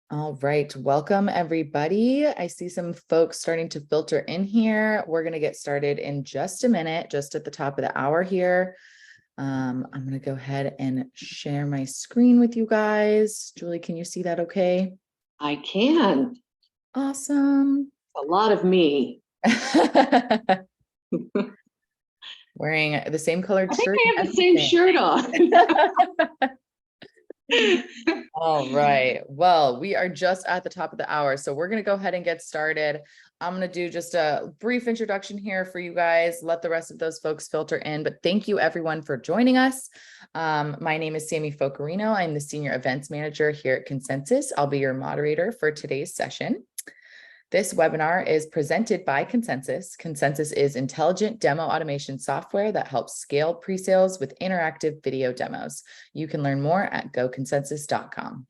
All right, welcome everybody. I see some folks starting to filter in here. We're going to get started in just a minute, just at the top of the hour here. I'm going to go ahead and share my screen with you guys. Julie, can you see that okay? I can. Awesome. A lot of me. Wearing the same colored shirt. I have the same shirt on. All right. Well, we are just at the top of the hour, so we're going to go ahead and get started. I'm going to do just a brief introduction here for you guys, let the rest of those folks filter in, but thank you everyone for joining us. My name is Sammy Focarino. I'm the Senior Events Manager here at Consensus. I'll be your moderator for today's session. This webinar is presented by Consensus. Consensus is intelligent demo automation software that helps scale pre-sales with interactive video demos. You can learn more at goconsensus.com.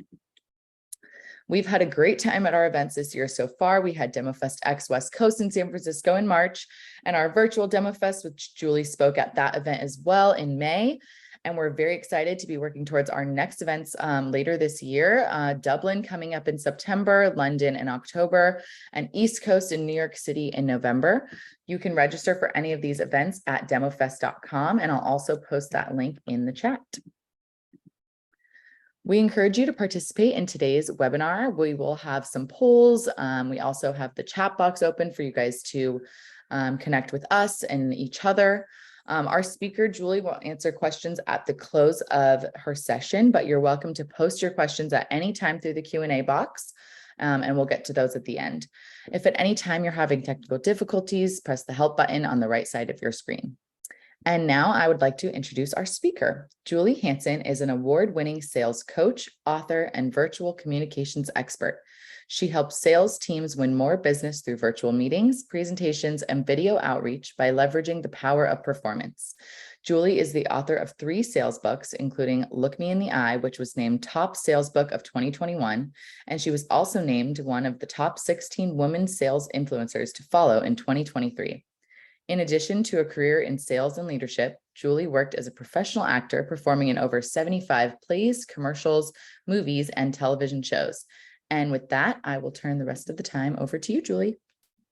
We've had a great time at our events this year so far. We had DemoFest X West Coast in San Francisco in March, and our virtual DemoFest, which Julie spoke at that event as well in May. And we're very excited to be working towards our next events later this year. Dublin coming up in September, London in October, and East Coast in New York City in November. You can register for any of these events at demofest.com, and I'll also post that link in the chat. We encourage you to participate in today's webinar. We will have some polls. We also have the chat box open for you guys to connect with us and each other. Our speaker, Julie, will answer questions at the close of her session, but you're welcome to post your questions at any time through the Q&A box, and we'll get to those at the end. If at any time you're having technical difficulties, press the help button on the right side of your screen. And now I would like to introduce our speaker. Julie Hansen is an award-winning sales coach, author, and virtual communications expert. She helps sales teams win more business through virtual meetings, presentations, and video outreach by leveraging the power of performance. Julie is the author of 3 sales books, including Look Me in the Eye, which was named Top Sales Book of 2021. And she was also named one of the top 16 women sales influencers to follow in 2023. In addition to a career in sales and leadership, Julie worked as a professional actor, performing in over 75 plays, commercials, movies, and television shows. And with that, I will turn the rest of the time over to you, Julie.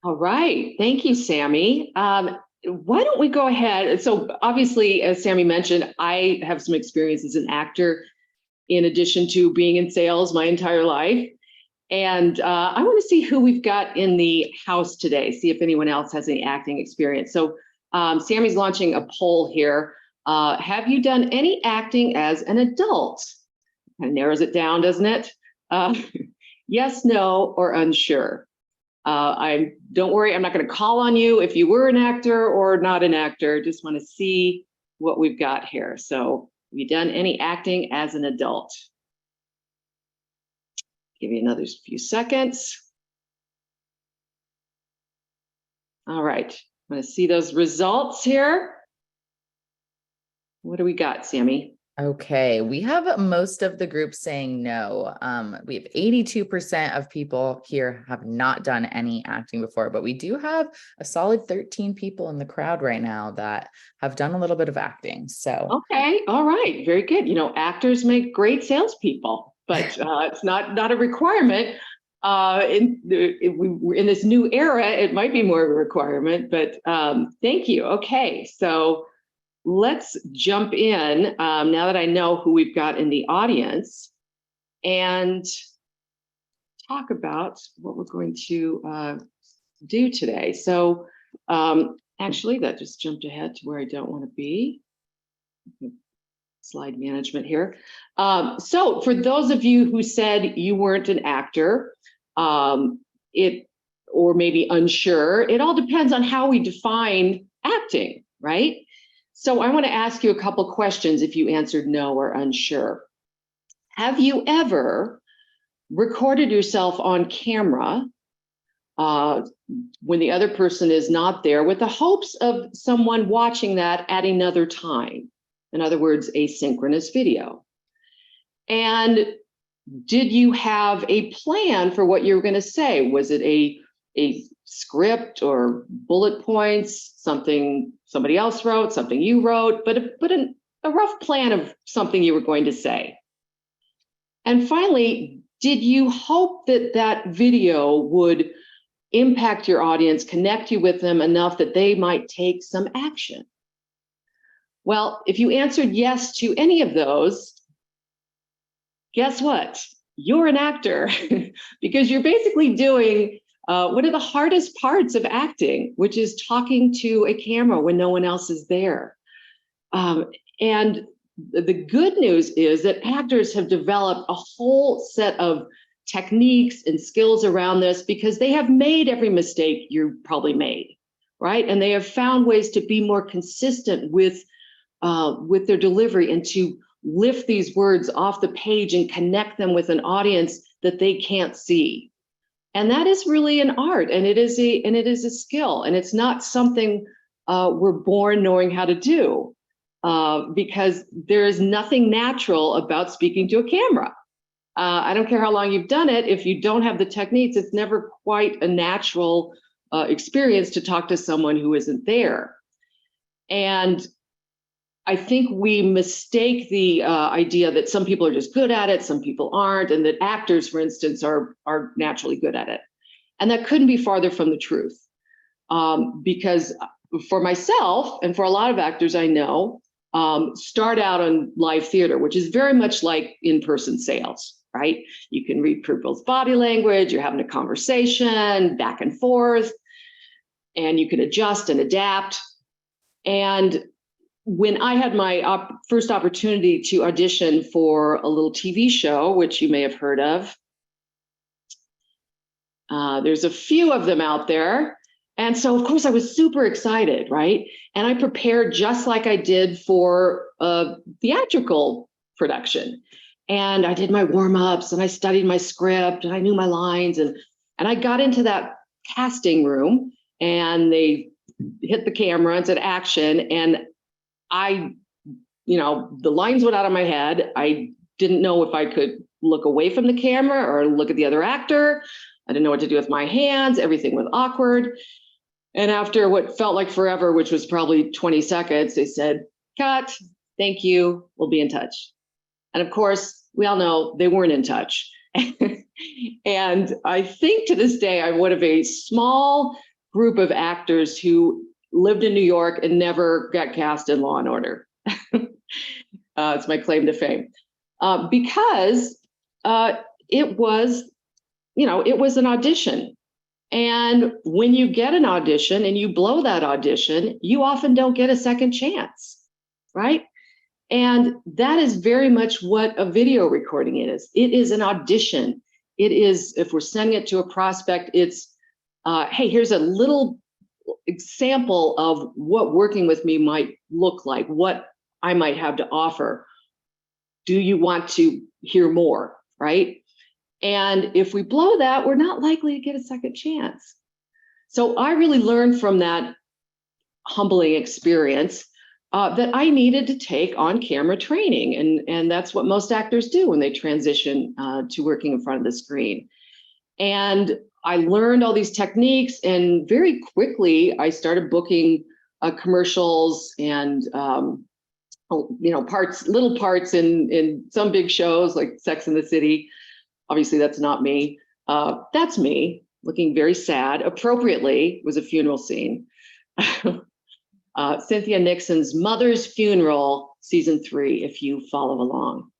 All right. Thank you, Sammy. Why don't we go ahead? So obviously, as Sammy mentioned, I have some experience as an actor in addition to being in sales my entire life. And I want to see who we've got in the house today, see if anyone else has any acting experience. So Sammy's launching a poll here. Have you done any acting as an adult? Kind of narrows it down, doesn't it? Yes, no, or unsure. Don't worry, I'm not going to call on you if you were an actor or not an actor. Just want to see what we've got here. So have you done any acting as an adult? Give you another few seconds. All right, I'm going to see those results here. What do we got, Sammy? Okay, we have most of the group saying no. We have 82% of people here have not done any acting before, but we do have a solid 13 people in the crowd right now that have done a little bit of acting. So okay, all right, very good. You know, actors make great salespeople, but it's not a requirement. In this new era, it might be more of a requirement, but thank you. Okay, so let's jump in now that I know who we've got in the audience and talk about what we're going to do today. So actually, that just jumped ahead to where I don't want to be. Slide management here. So for those of you who said you weren't an actor, or maybe unsure, it all depends on how we define acting, right? So I want to ask you a couple questions if you answered no or unsure. Have you ever recorded yourself on camera when the other person is not there with the hopes of someone watching that at another time? In other words, asynchronous video. And did you have a plan for what you were going to say? Was it a script or bullet points, something somebody else wrote, something you wrote, but a rough plan of something you were going to say? And finally, did you hope that that video would impact your audience, connect you with them enough that they might take some action? Well, if you answered yes to any of those, guess what? You're an actor because you're basically doing one of the hardest parts of acting, which is talking to a camera when no one else is there. And the good news is that actors have developed a whole set of techniques and skills around this because they have made every mistake you probably made, right? And they have found ways to be more consistent with their delivery and to lift these words off the page and connect them with an audience that they can't see. And that is really an art, and it is a skill, and it's not something we're born knowing how to do, because there is nothing natural about speaking to a camera. I don't care how long you've done it. If you don't have the techniques, it's never quite a natural experience to talk to someone who isn't there. And I think we mistake the idea that some people are just good at it, some people aren't, and that actors, for instance, are naturally good at it. And that couldn't be farther from the truth. Because for myself and for a lot of actors I know, start out on live theater, which is very much like in-person sales, right? You can read people's body language, you're having a conversation back and forth, and you can adjust and adapt. And when I had my first opportunity to audition for a little TV show, which you may have heard of, there's a few of them out there. And so, of course, I was super excited, right? And I prepared just like I did for a theatrical production. And I did my warm-ups and I studied my script and I knew my lines. And I got into that casting room and they hit the camera and said action. And the lines went out of my head. I didn't know if I could look away from the camera or look at the other actor. I didn't know what to do with my hands. Everything was awkward. And after what felt like forever, which was probably 20 seconds, they said, cut, thank you, we'll be in touch. And of course, we all know they weren't in touch. And I think to this day, I'm one of a small group of actors who lived in New York and never got cast in Law and Order. It's my claim to fame. Because it was an audition. And when you get an audition and you blow that audition, you often don't get a second chance, right? And that is very much what a video recording is. It is an audition. It is, if we're sending it to a prospect, it's, hey, here's a little example of what working with me might look like, what I might have to offer. Do you want to hear more, right? And if we blow that, we're not likely to get a second chance. So I really learned from that humbling experience that I needed to take on-camera training. And that's what most actors do when they transition to working in front of the screen. And I learned all these techniques, and very quickly I started booking commercials and little parts in some big shows like Sex and the City. Obviously, that's not me. That's me looking very sad. Appropriately, was a funeral scene. Cynthia Nixon's Mother's Funeral, season 3, if you follow along.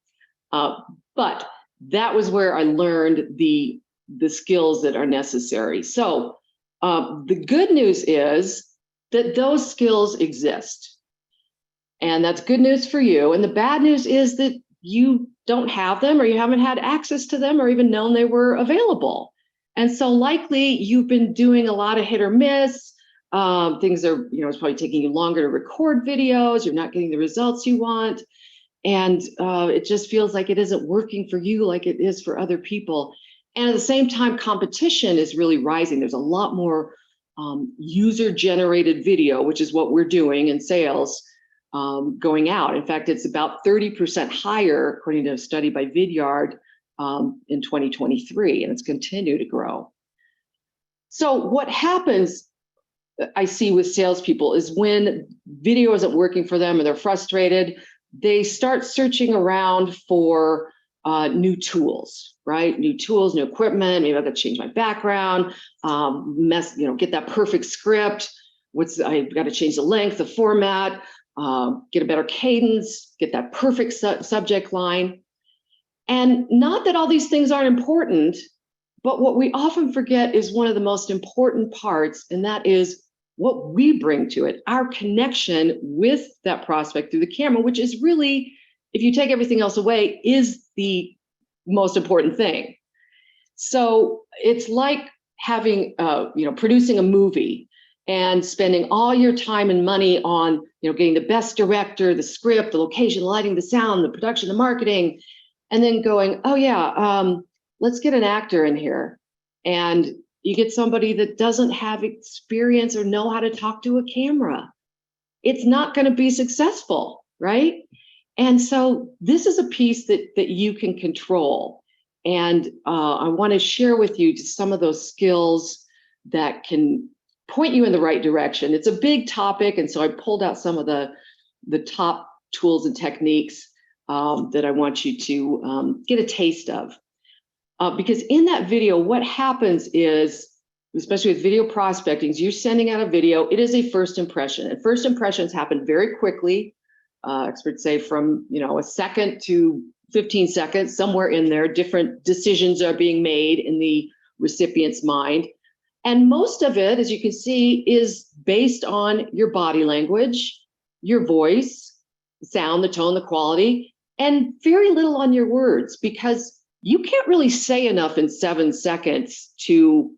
But that was where I learned the skills that are necessary. So the good news is that those skills exist. And that's good news for you. And the bad news is that you don't have them, or you haven't had access to them, or even known they were available. And so likely you've been doing a lot of hit or miss. Things are, it's probably taking you longer to record videos. You're not getting the results you want. And it just feels like it isn't working for you like it is for other people. And at the same time, competition is really rising. There's a lot more user-generated video, which is what we're doing in sales, going out. In fact, it's about 30% higher, according to a study by Vidyard, in 2023, and it's continued to grow. So what happens, I see with salespeople, is when video isn't working for them and they're frustrated, they start searching around for new tools, right? New tools, new equipment. Maybe I've got to change my background, get that perfect script. I've got to change the length, the format, get a better cadence, get that perfect subject line. And not that all these things aren't important, but what we often forget is one of the most important parts, and that is what we bring to it, our connection with that prospect through the camera, which is really, if you take everything else away, is the most important thing. So it's like having, producing a movie and spending all your time and money on, getting the best director, the script, the location, the lighting, the sound, the production, the marketing, and then going, oh yeah, let's get an actor in here. And you get somebody that doesn't have experience or know how to talk to a camera. It's not going to be successful, right? And so this is a piece that you can control. And I want to share with you just some of those skills that can point you in the right direction. It's a big topic, and so I pulled out some of the top tools and techniques that I want you to get a taste of. Because in that video, what happens is, especially with video prospecting, is you're sending out a video, it is a first impression. And first impressions happen very quickly. Experts say from a second to 15 seconds, somewhere in there, different decisions are being made in the recipient's mind. And most of it, as you can see, is based on your body language, your voice, the sound, the tone, the quality, and very little on your words, because you can't really say enough in 7 seconds to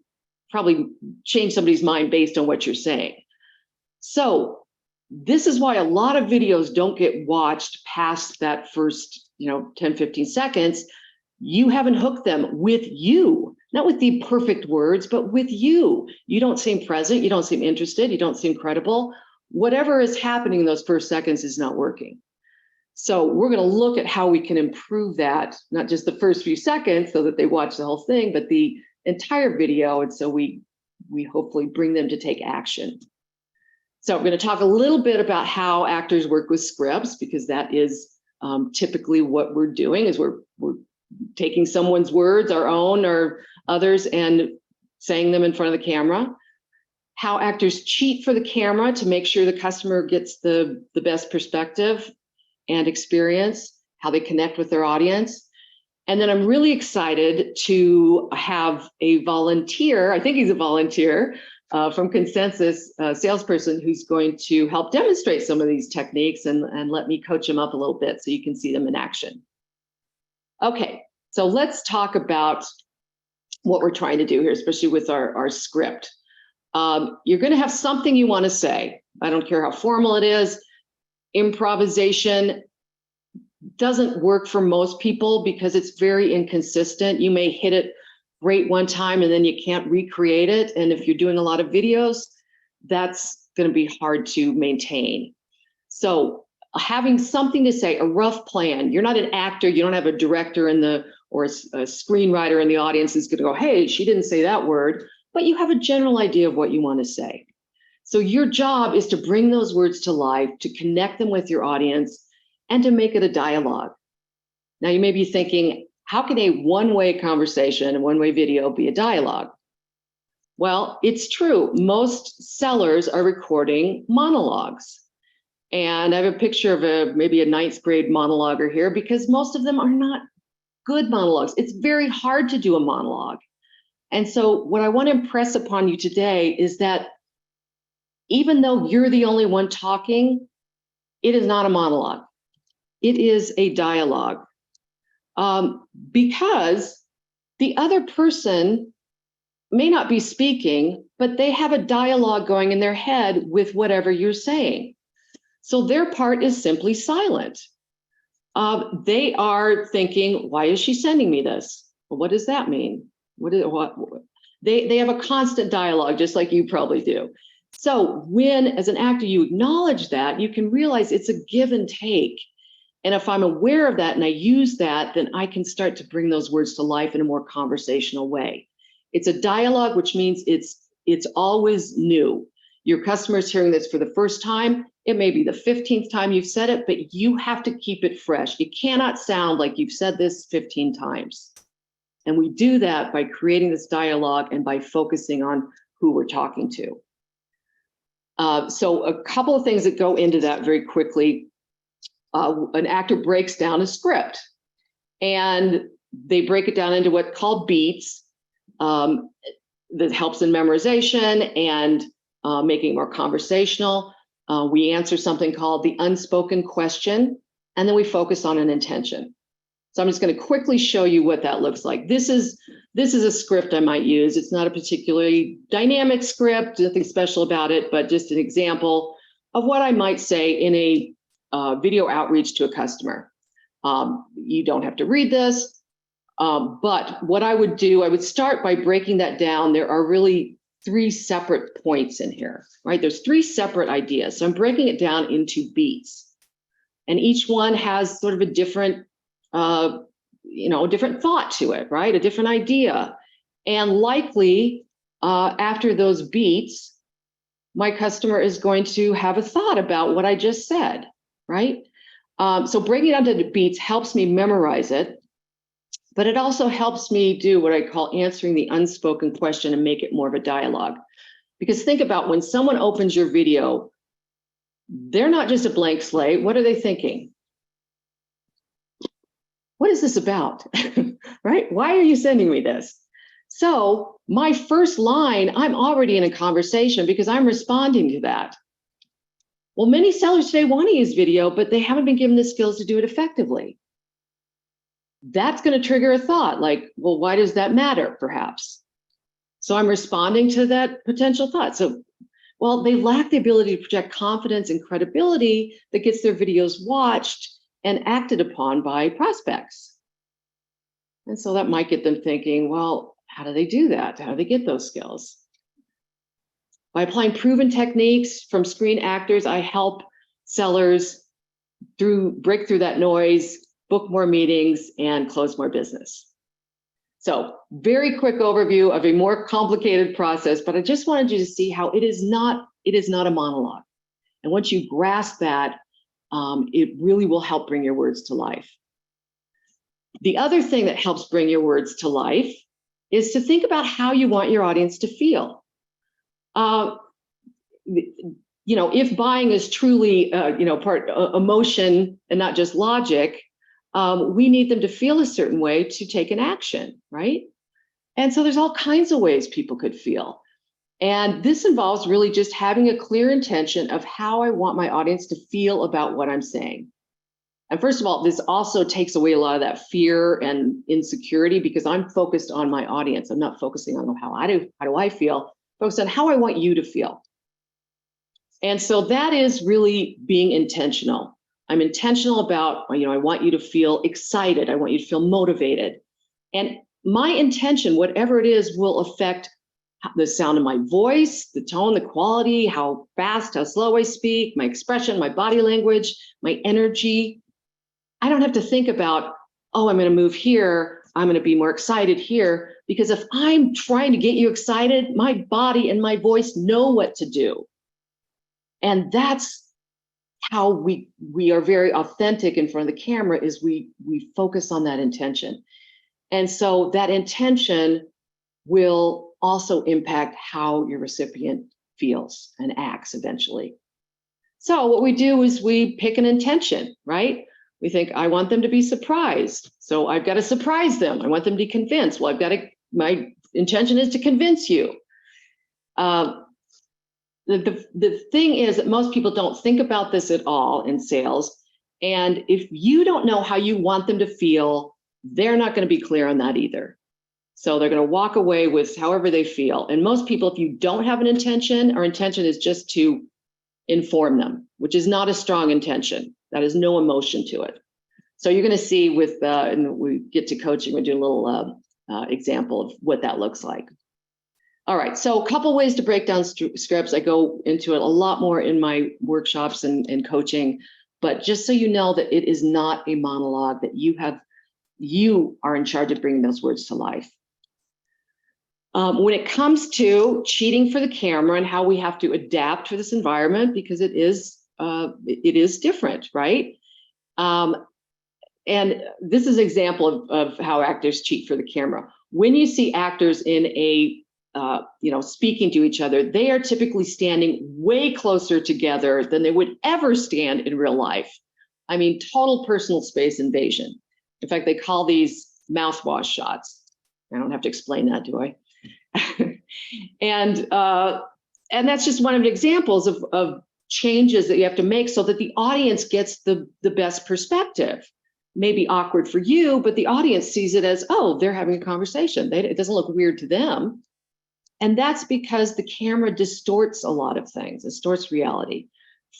probably change somebody's mind based on what you're saying. So this is why a lot of videos don't get watched past that first 10, 15 seconds. You haven't hooked them with you, not with the perfect words, but with you. You don't seem present. You don't seem interested. You don't seem credible. Whatever is happening in those first seconds is not working. So we're going to look at how we can improve that, not just the first few seconds so that they watch the whole thing, but the entire video. And so we hopefully bring them to take action. So we're going to talk a little bit about how actors work with scripts, because that is typically what we're doing, is we're taking someone's words, our own or others, and saying them in front of the camera. How actors cheat for the camera to make sure the customer gets the best perspective and experience, how they connect with their audience. And then I'm really excited to have a volunteer, I think he's a volunteer, from Consensus, salesperson, who's going to help demonstrate some of these techniques and let me coach him up a little bit so you can see them in action. Okay, so let's talk about what we're trying to do here, especially with our script. You're going to have something you want to say. I don't care how formal it is. Improvisation doesn't work for most people because it's very inconsistent. You may hit it great one time and then you can't recreate it. And if you're doing a lot of videos, that's going to be hard to maintain. So having something to say, a rough plan. You're not an actor. You don't have a director or a screenwriter in the audience who's going to go, hey, she didn't say that word, but you have a general idea of what you want to say. So your job is to bring those words to life, to connect them with your audience, and to make it a dialogue. Now you may be thinking, how can a one-way conversation, a one-way video be a dialogue? Well, it's true. Most sellers are recording monologues. And I have a picture of maybe a 9th grade monologuer here, because most of them are not good monologues. It's very hard to do a monologue. And so what I want to impress upon you today is that even though you're the only one talking, it is not a monologue. It is a dialogue. Because the other person may not be speaking, but they have a dialogue going in their head with whatever you're saying. So their part is simply silent. They are thinking, why is she sending me this? Well, what does that mean? They have a constant dialogue, just like you probably do. So when, as an actor, you acknowledge that, you can realize it's a give and take. And if I'm aware of that and I use that, then I can start to bring those words to life in a more conversational way. It's a dialogue, which means it's always new. Your customer is hearing this for the first time. It may be the 15th time you've said it, but you have to keep it fresh. It cannot sound like you've said this 15 times. And we do that by creating this dialogue and by focusing on who we're talking to. So a couple of things that go into that very quickly. An actor breaks down a script, and they break it down into what's called beats. That helps in memorization and making it more conversational. We answer something called the unspoken question, and then we focus on an intention. So I'm just going to quickly show you what that looks like. This is a script I might use. It's not a particularly dynamic script, nothing special about it, but just an example of what I might say in a video outreach to a customer. You don't have to read this, but what I would do, I would start by breaking that down. There are really 3 separate points in here, right? There's 3 separate ideas. So I'm breaking it down into beats, and each one has sort of a different a different thought to it, right? A different idea. And likely after those beats, my customer is going to have a thought about what I just said, right? So breaking it down to the beats helps me memorize it, but it also helps me do what I call answering the unspoken question and make it more of a dialogue. Because think about when someone opens your video, they're not just a blank slate. What are they thinking? What is this about, right? Why are you sending me this? So my first line, I'm already in a conversation because I'm responding to that. Well, many sellers today want to use video, but they haven't been given the skills to do it effectively. That's going to trigger a thought like, well, why does that matter, perhaps? So I'm responding to that potential thought. So, well, they lack the ability to project confidence and credibility that gets their videos watched and acted upon by prospects. And so that might get them thinking, well, how do they do that? How do they get those skills? By applying proven techniques from screen actors, I help sellers break through that noise, book more meetings, and close more business. So very quick overview of a more complicated process, but I just wanted you to see how it is not a monologue. And once you grasp that, it really will help bring your words to life. The other thing that helps bring your words to life is to think about how you want your audience to feel. If buying is truly, part emotion and not just logic, we need them to feel a certain way to take an action, right? And so there's all kinds of ways people could feel. And this involves really just having a clear intention of how I want my audience to feel about what I'm saying. And first of all, this also takes away a lot of that fear and insecurity because I'm focused on my audience. I'm not focusing on how do I feel, focused on how I want you to feel. And so that is really being intentional. I'm intentional about, I want you to feel excited. I want you to feel motivated. And my intention, whatever it is, will affect the sound of my voice, the tone, the quality, how fast, how slow I speak, my expression, my body language, my energy. I don't have to think about, oh, I'm going to move here. I'm going to be more excited here. Because if I'm trying to get you excited, my body and my voice know what to do. And that's how we are very authentic in front of the camera is we focus on that intention. And so that intention will also impact how your recipient feels and acts eventually. So what we do is we pick an intention, right? We think, I want them to be surprised. So I've got to surprise them. I want them to be convinced. Well, my intention is to convince you. The thing is that most people don't think about this at all in sales. And if you don't know how you want them to feel, they're not going to be clear on that either. So they're going to walk away with however they feel. And most people, if you don't have an intention, our intention is just to inform them, which is not a strong intention. That is no emotion to it. So you're going to see and we get to coaching, we do a little example of what that looks like. All right, so a couple ways to break down scripts. I go into it a lot more in my workshops and coaching, but just so you know that it is not a monologue, that you are in charge of bringing those words to life. When it comes to cheating for the camera and how we have to adapt to this environment, because it is it is different, right? And this is an example of how actors cheat for the camera. When you see actors in a speaking to each other, they are typically standing way closer together than they would ever stand in real life. I mean, total personal space invasion. In fact, they call these mouthwash shots. I don't have to explain that, do I? And that's just one of the examples of changes that you have to make so that the audience gets the best perspective. Maybe awkward for you, but the audience sees it as, oh, they're having a conversation. It doesn't look weird to them. And that's because the camera distorts a lot of things, distorts reality,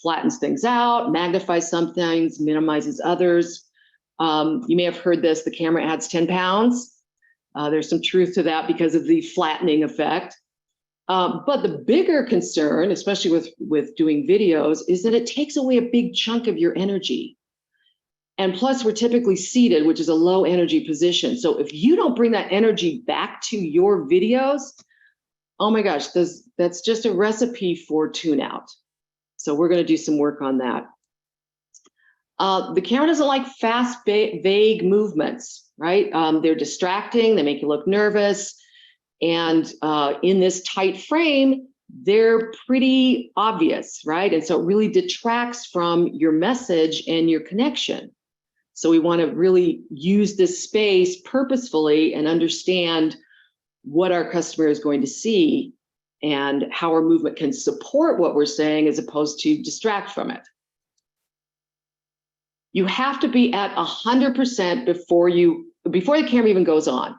flattens things out, magnifies some things, minimizes others. You may have heard this, the camera adds 10 pounds. There's some truth to that because of the flattening effect. But the bigger concern, especially with doing videos, is that it takes away a big chunk of your energy. And plus, we're typically seated, which is a low energy position. So if you don't bring that energy back to your videos, oh my gosh, that's just a recipe for tune out. So we're going to do some work on that. The camera doesn't like fast, vague movements, right? They're distracting, they make you look nervous. And in this tight frame, they're pretty obvious, right? And so it really detracts from your message and your connection. So we want to really use this space purposefully and understand what our customer is going to see and how our movement can support what we're saying as opposed to distract from it. You have to be at 100% before the camera even goes on,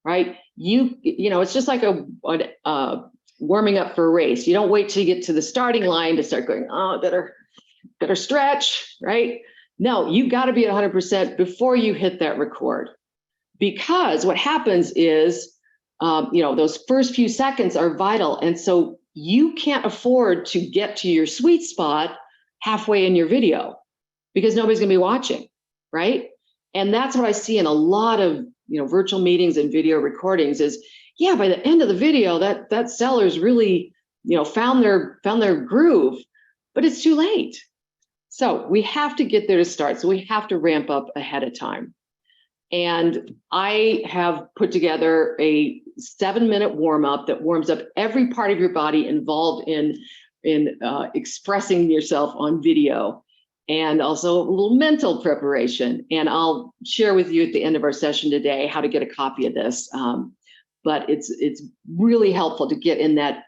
right? It's just like a warming up for a race. You don't wait till you get to the starting line to start going, oh, better stretch, right? No, you got to be at 100% before you hit that record, because what happens is, those first few seconds are vital. And so you can't afford to get to your sweet spot halfway in your video because nobody's going to be watching, right? And that's what I see in a lot of, virtual meetings and video recordings is, yeah, by the end of the video, that seller's really, found their groove, but it's too late. So we have to get there to start. So we have to ramp up ahead of time. And I have put together a 7-minute warm up that warms up every part of your body involved in expressing yourself on video, and also a little mental preparation. And I'll share with you at the end of our session today how to get a copy of this. But it's really helpful to get in that,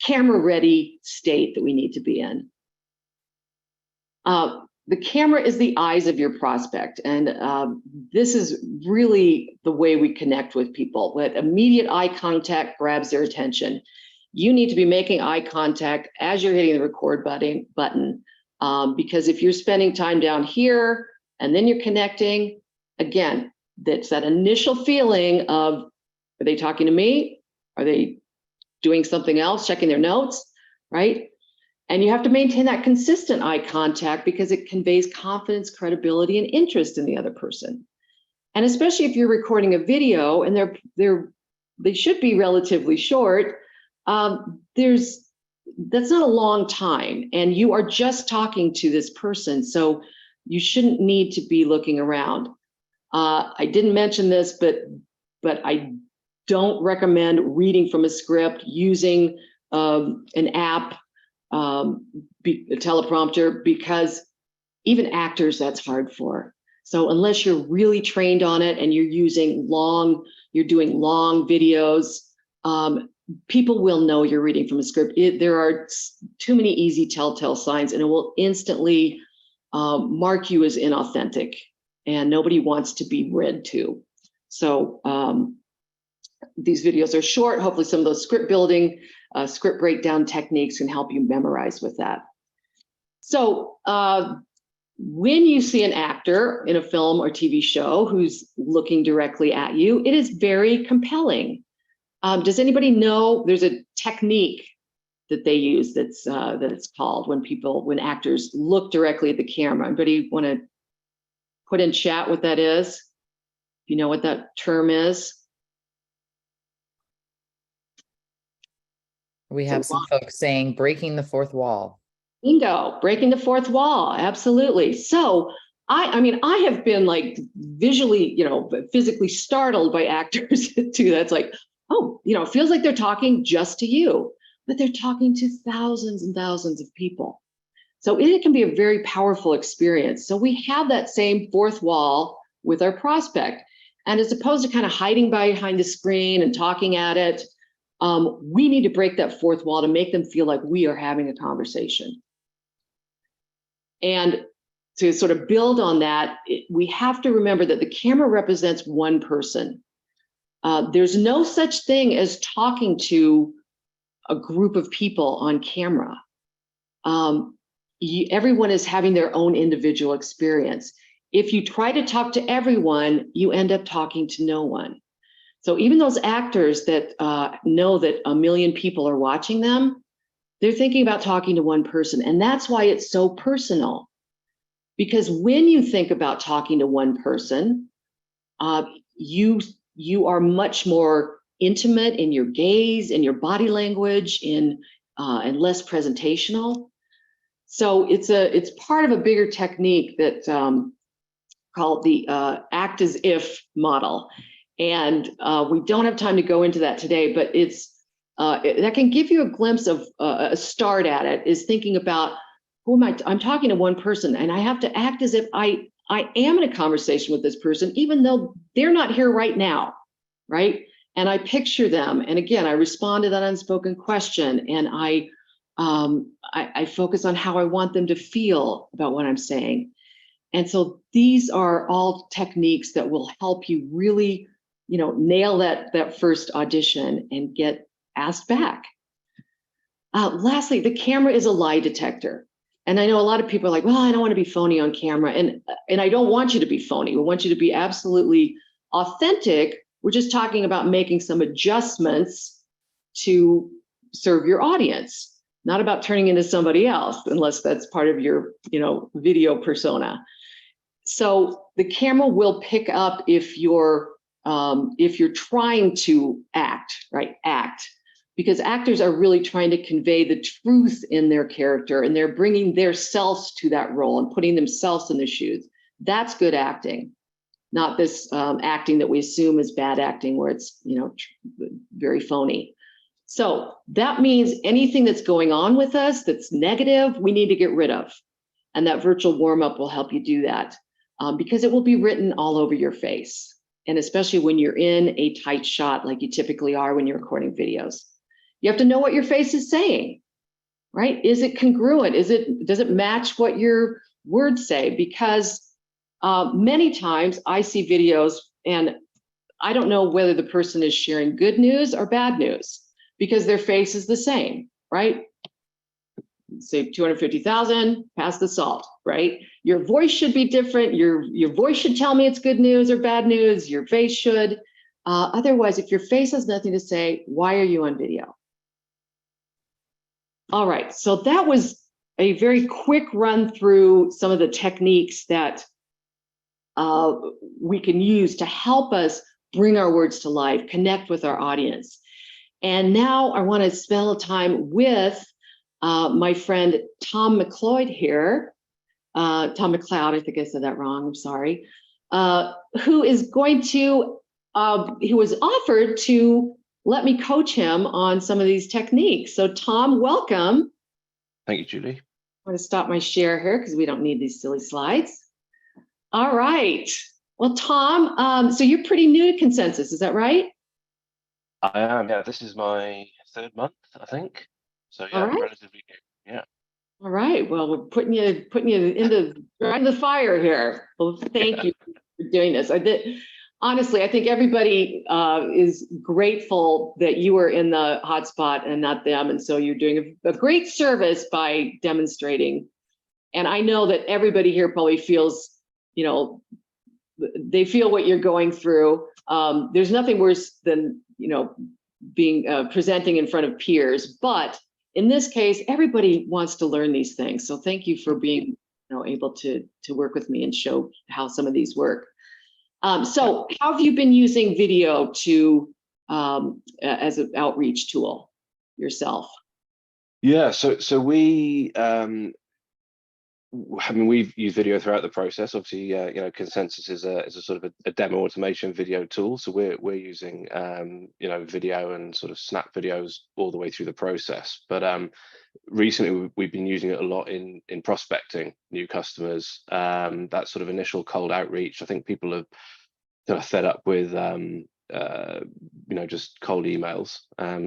camera ready state that we need to be in. The camera is the eyes of your prospect. And this is really the way we connect with people. With immediate eye contact grabs their attention. You need to be making eye contact as you're hitting the record button, because if you're spending time down here and then you're connecting, again, that's that initial feeling of, are they talking to me? Are they doing something else, checking their notes, right? And you have to maintain that consistent eye contact because it conveys confidence, credibility, and interest in the other person. And especially if you're recording a video and they should be relatively short, that's not a long time, and you are just talking to this person, so you shouldn't need to be looking around. I didn't mention this, but I don't recommend reading from a script using an app, a teleprompter, because even actors, that's hard for. So unless you're really trained on it and you're doing long videos, people will know you're reading from a script. There are too many easy telltale signs, and it will instantly mark you as inauthentic, and nobody wants to be read to. So these videos are short. Hopefully some of those script building, script breakdown techniques can help you memorize with that. So when you see an actor in a film or TV show who's looking directly at you, it is very compelling. Does anybody know there's a technique that they use that it's called when actors look directly at the camera? Anybody want to put in chat what that is? You know what that term is? We have some folks saying breaking the fourth wall. Bingo, breaking the fourth wall. Absolutely. So I mean, I have been like visually, physically startled by actors too. That's like, oh, it feels like they're talking just to you, but they're talking to thousands and thousands of people. So it can be a very powerful experience. So we have that same fourth wall with our prospect. And as opposed to kind of hiding behind the screen and talking at it, we need to break that fourth wall to make them feel like we are having a conversation. And to sort of build on that, we have to remember that the camera represents one person. There's no such thing as talking to a group of people on camera. Everyone is having their own individual experience. If you try to talk to everyone, you end up talking to no one. So even those actors that know that a million people are watching them, they're thinking about talking to one person. And that's why it's so personal. Because when you think about talking to one person, you are much more intimate in your gaze, in your body language, and less presentational. So it's part of a bigger technique that called the act as if model. And we don't have time to go into that today, but that can give you a glimpse of a start at it, is thinking about, who am I? I'm talking to one person, and I have to act as if I am in a conversation with this person, even though they're not here right now, right? And I picture them, and again, I respond to that unspoken question, and I focus on how I want them to feel about what I'm saying. And so these are all techniques that will help you really, nail that first audition and get asked back. Lastly, the camera is a lie detector. And I know a lot of people are like, well, I don't want to be phony on camera. And I don't want you to be phony. We want you to be absolutely authentic. We're just talking about making some adjustments to serve your audience, not about turning into somebody else, unless that's part of your, video persona. So the camera will pick up if you're trying to act, right? Act. Because actors are really trying to convey the truth in their character, and they're bringing their selves to that role and putting themselves in their shoes. That's good acting, not this acting that we assume is bad acting, where it's very phony. So that means anything that's going on with us that's negative, we need to get rid of, and that virtual warm-up will help you do that, because it will be written all over your face, and especially when you're in a tight shot like you typically are when you're recording videos. You have to know what your face is saying, right? Is it congruent? Does it match what your words say? Because many times I see videos and I don't know whether the person is sharing good news or bad news, because their face is the same, right? Say 250,000, pass the salt, right? Your voice should be different. Your voice should tell me it's good news or bad news. Your face should. Otherwise, if your face has nothing to say, why are you on video? All right, so that was a very quick run through some of the techniques that we can use to help us bring our words to life, connect with our audience. And now I want to spend a little time with my friend Tom McLeod here. Tom McLeod, I think I said that wrong, I'm sorry. Who is going to, who was offered to let me coach him on some of these techniques. So Tom, welcome. Thank you, Julie. I'm going to stop my share here because we don't need these silly slides. All right. Well, Tom, so you're pretty new to Consensus, is that right? I am, yeah. This is my third month, I think. So yeah, right. relatively new. Yeah. All right. Well, we're putting you into the fire here. Well, thank you for doing this. Honestly, I think everybody is grateful that you were in the hotspot and not them. And so you're doing a great service by demonstrating. And I know that everybody here probably feels, they feel what you're going through. There's nothing worse than, being presenting in front of peers. But in this case, everybody wants to learn these things. So thank you for being able to work with me and show how some of these work. So how have you been using video to as an outreach tool yourself? Yeah, so we I mean, we've used video throughout the process. Obviously, Consensus is a sort of a demo automation video tool. So we're using video and sort of snap videos all the way through the process. But recently we've been using it a lot in prospecting new customers. That sort of initial cold outreach. I think people are kind of fed up with just cold emails.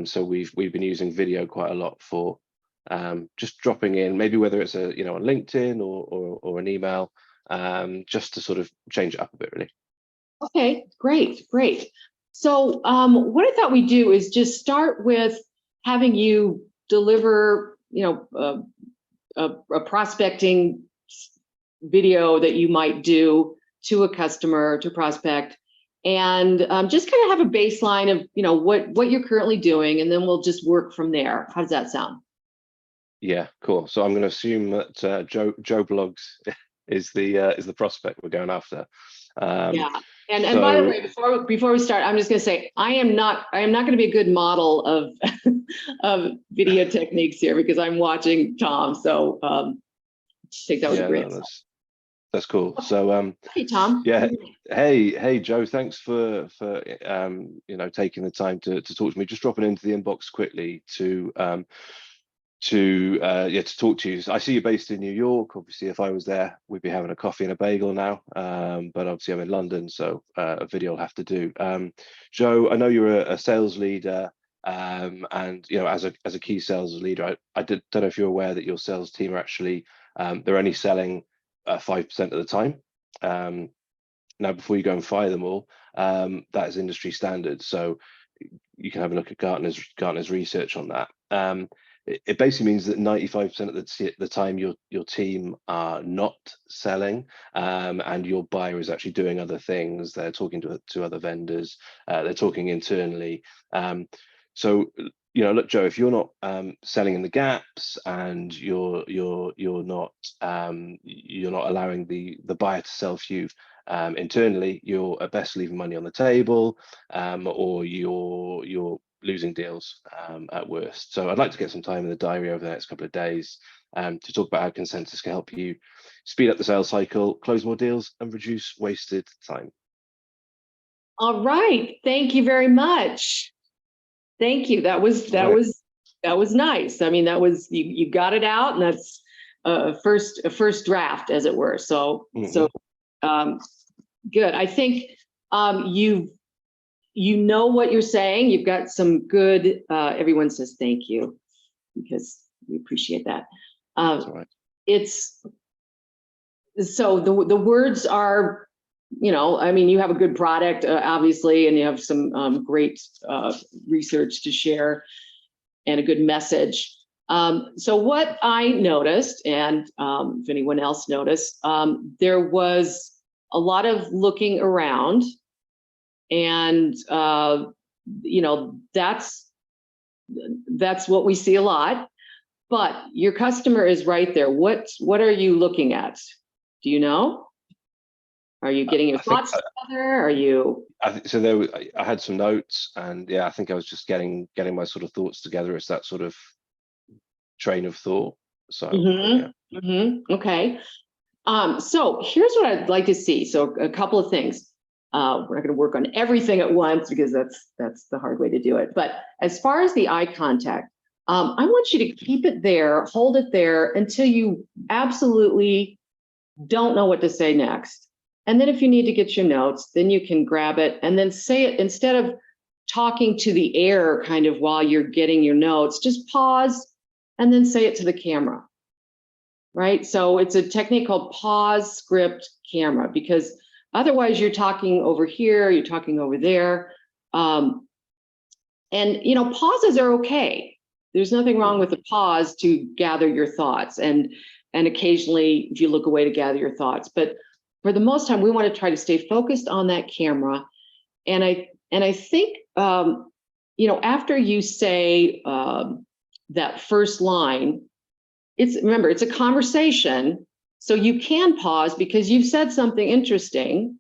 So we've been using video quite a lot for just dropping in, maybe whether it's on LinkedIn or an email, just to sort of change it up a bit, really. Okay, great. So what I thought we'd do is just start with having you deliver, a prospecting video that you might do to a customer, to prospect, and just kind of have a baseline of, what you're currently doing, and then we'll just work from there. How does that sound? Yeah, cool. So I'm going to assume that Joe Blogs is the prospect we're going after. Yeah. And by the way, before we start, I'm just going to say I am not going to be a good model of of video techniques here because I'm watching Tom. So take that with a grain of salt. That's cool. So hey Tom. Yeah. Hey Joe, thanks for taking the time to talk to me. Just dropping into the inbox quickly to talk to you. I see you're based in New York. Obviously, if I was there, we'd be having a coffee and a bagel now. But obviously, I'm in London, so a video will have to do. Joe, I know you're a sales leader, and as a key sales leader, I don't know if you're aware that your sales team are actually they're only selling 5% of the time. Now, before you go and fire them all, that is industry standard. So you can have a look at Gartner's research on that. It basically means that 95% of the time your team are not selling, and your buyer is actually doing other things. They're talking to other vendors. They're talking internally. So look, Joe, if you're not selling in the gaps and you're not allowing the buyer to sell for you internally, you're at best leaving money on the table, or you're losing deals at worst. So I'd like to get some time in the diary over the next couple of days to talk about how Consensus can help you speed up the sales cycle, close more deals, and reduce wasted time. All right. Thank you very much. Thank you. That was nice. I mean, that was you got it out, and that's a first draft, as it were. So good. I think you know what you're saying. You've got some good. Everyone says thank you because we appreciate that. That's all right. It's so the words are. I mean, you have a good product, obviously, and you have some great research to share and a good message. So what I noticed, and if anyone else noticed, there was a lot of looking around, and that's what we see a lot. But your customer is right there. What are you looking at? Do you know? Are you getting your thoughts together? Are you? I had some notes, and yeah, I think I was just getting my sort of thoughts together as that sort of train of thought. So Okay. So here's what I'd like to see. So a couple of things. We're not going to work on everything at once because that's the hard way to do it. But as far as the eye contact, I want you to keep it there, hold it there until you absolutely don't know what to say next. And then if you need to get your notes, then you can grab it and then say it instead of talking to the air kind of while you're getting your notes, just pause and then say it to the camera, right? So it's a technique called pause, script, camera, because otherwise you're talking over here, you're talking over there. And, pauses are okay. There's nothing wrong with a pause to gather your thoughts and occasionally if you look away to gather your thoughts. But for the most time, we want to try to stay focused on that camera. And I think, after you say that first line, remember, it's a conversation. So you can pause because you've said something interesting.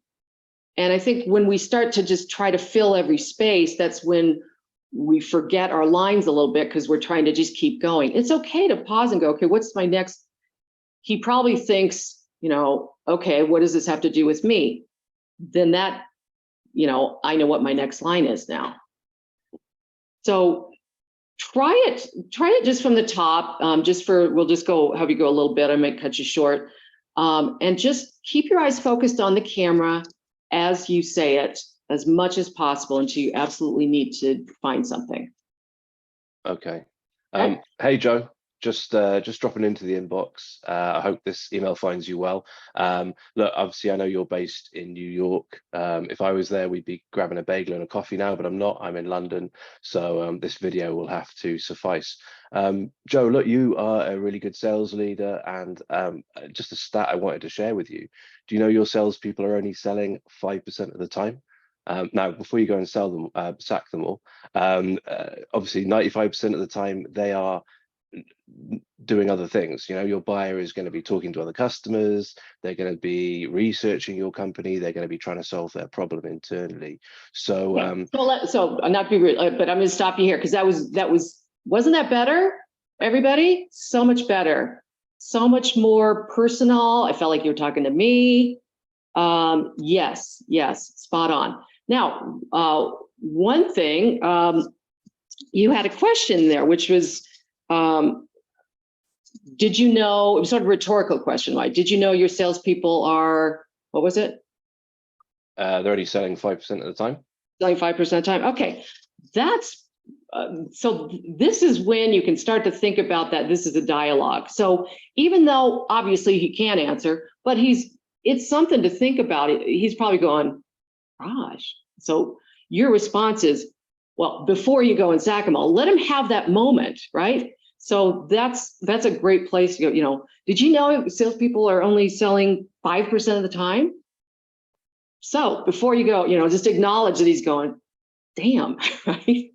And I think when we start to just try to fill every space, that's when we forget our lines a little bit because we're trying to just keep going. It's okay to pause and go, okay, what's my next? He probably thinks, okay, what does this have to do with me? Then that, I know what my next line is now. So try it just from the top, we'll just have you go a little bit. I might cut you short. And just keep your eyes focused on the camera as you say it as much as possible until you absolutely need to find something. Okay. Hey, Joe, just dropping into the inbox. I hope this email finds you well. Look, obviously, I know you're based in New York. If I was there, we'd be grabbing a bagel and a coffee now, but I'm not. I'm in London. So this video will have to suffice. Joe, look, you are a really good sales leader, and just a stat I wanted to share with you. Do you know your salespeople are only selling 5% of the time? Now, before you go and sell them, sack them all, obviously 95% of the time they are doing other things. Your buyer is going to be talking to other customers, they're going to be researching your company, they're going to be trying to solve their problem internally. So so not to be rude, but I'm going to stop you here because wasn't that better, everybody? So much better, so much more personal. I felt like you were talking to me. Yes, spot on. Now, one thing, you had a question there, which was, did you know, it was sort of a rhetorical question, right? Did you know your salespeople are, what was it? They're only selling 5% of the time. Selling 5% of the time. Okay, that's, so this is when you can start to think about that. This is a dialogue. So even though obviously he can't answer, but it's something to think about. He's probably going, gosh. So your response is, well, before you go and sack them all, let him have that moment, right? So that's a great place to go. Did you know salespeople are only selling 5% of the time? So before you go, just acknowledge that he's going, damn, right?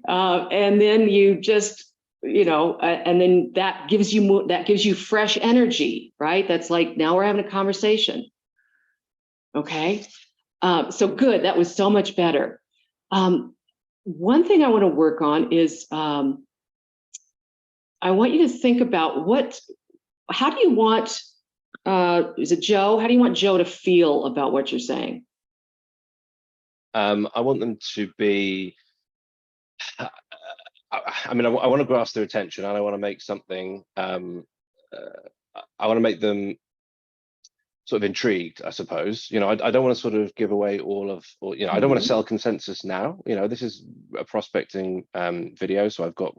And then you just, and then that gives you fresh energy, right? That's like, now we're having a conversation. Okay. So good. That was so much better. One thing I want to work on is, I want you to think about how do you want, is it Joe? How do you want Joe to feel about what you're saying? I want them to be, I want to grasp their attention, and I want to make something, I want to make them sort of intrigued, I suppose. I don't want to sort of give away all of, I don't want to sell consensus now. This is a prospecting video, so I've got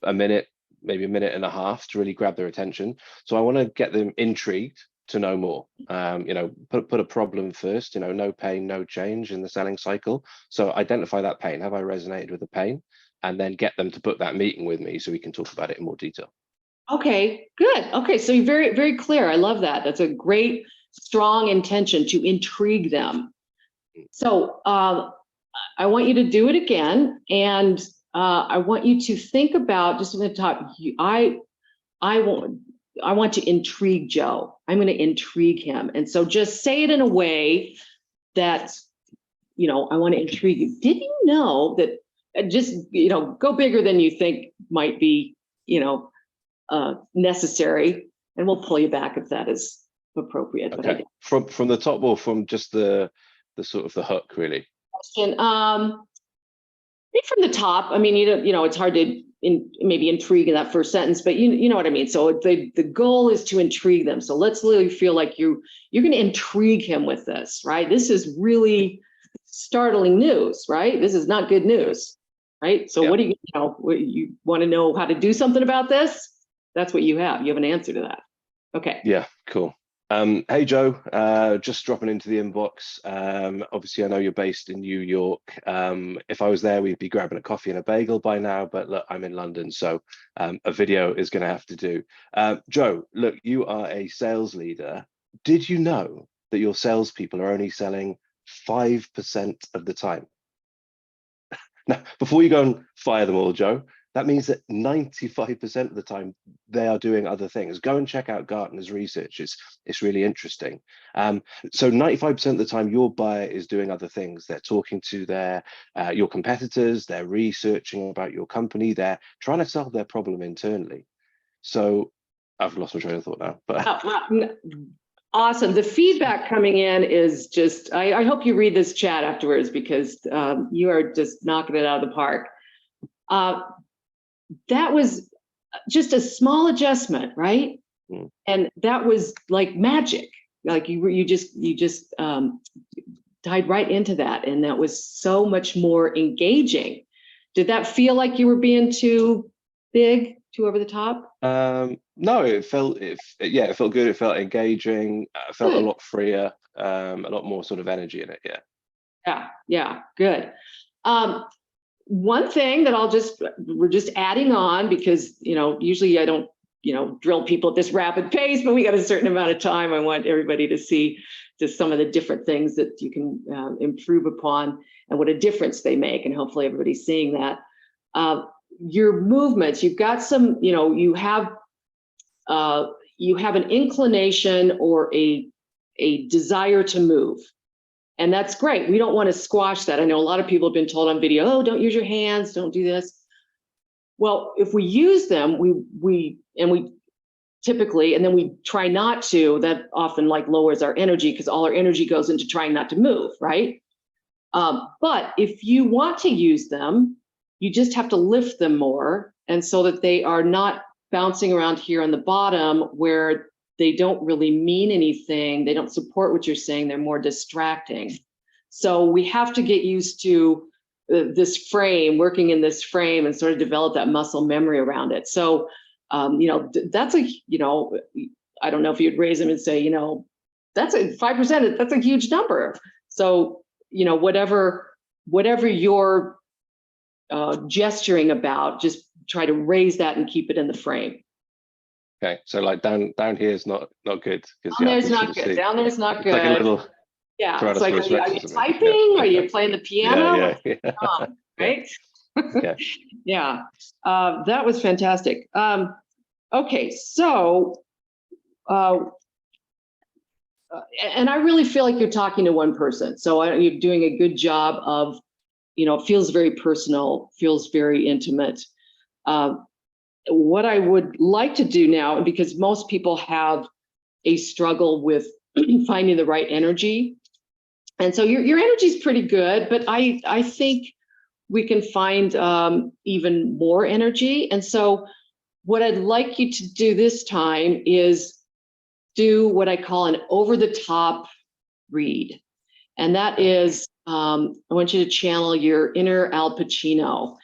a minute, maybe a minute and a half to really grab their attention. So I want to get them intrigued to know more. Put a problem first. No pain, no change in the selling cycle. So identify that pain. Have I resonated with the pain? And then get them to book that meeting with me so we can talk about it in more detail. Okay, good. Okay, so you're very, very clear. I love that. That's a great, strong intention to intrigue them. So I want you to do it again, and I want you to think about, just at the top, I want to intrigue Joe. I'm going to intrigue him. And so just say it in a way that, I want to intrigue you. Did you know that, just, go bigger than you think might be, necessary, and we'll pull you back if that is appropriate. Okay. From the top, or from just the sort of the hook, really? Question. Maybe from the top. I mean, it's hard to maybe intrigue in that first sentence, but you know what I mean. So the goal is to intrigue them. So let's literally feel like you're going to intrigue him with this, right? This is really startling news, right? This is not good news, right? So what do you want to know how to do something about this? That's what you have. You have an answer to that. Okay. Yeah, cool. Hey, Joe, just dropping into the inbox. Obviously, I know you're based in New York. If I was there, we'd be grabbing a coffee and a bagel by now, but look, I'm in London, so a video is going to have to do. Joe, look, you are a sales leader. Did you know that your salespeople are only selling 5% of the time? Now, before you go and fire them all, Joe, that means that 95% of the time they are doing other things. Go and check out Gartner's research. It's really interesting. So 95% of the time your buyer is doing other things. They're talking to your competitors, they're researching about your company, they're trying to solve their problem internally. So I've lost my train of thought now, but awesome. The feedback coming in is just, I hope you read this chat afterwards, because you are just knocking it out of the park. That was just a small adjustment, right? Mm. And that was like magic. Like you just tied right into that, and that was so much more engaging. Did that feel like you were being too big, too over the top? No, it felt good. It felt engaging. I felt a lot freer, a lot more sort of energy in it. Yeah, good. One thing that we're just adding on, because, usually I don't, drill people at this rapid pace, but we got a certain amount of time. I want everybody to see just some of the different things that you can improve upon and what a difference they make. And hopefully everybody's seeing that. Your movements, you've got some, you have an inclination or a desire to move. And that's great. We don't want to squash that. I know a lot of people have been told on video, oh, don't use your hands, don't do this. Well, if we use them, we typically, and then we try not to, that often like lowers our energy, because all our energy goes into trying not to move, right? But if you want to use them, you just have to lift them more, and so that they are not bouncing around here on the bottom where they don't really mean anything. They don't support what you're saying. They're more distracting. So we have to get used to this frame, working in this frame, and sort of develop that muscle memory around it. So, that's I don't know if you'd raise them and say, that's a 5%, that's a huge number. So, whatever you're gesturing about, just try to raise that and keep it in the frame. Okay, so like down here is not good. Down there's not good. Down there's not good. Like a little, it's like, are you typing? Are you playing the piano? Yeah. Right? Yeah. That was fantastic. Okay, so, and I really feel like you're talking to one person. So you're doing a good job of, it feels very personal, feels very intimate. What I would like to do now, because most people have a struggle with finding the right energy. And so your energy is pretty good, but I think we can find even more energy. And so what I'd like you to do this time is do what I call an over-the-top read. And that is, I want you to channel your inner Al Pacino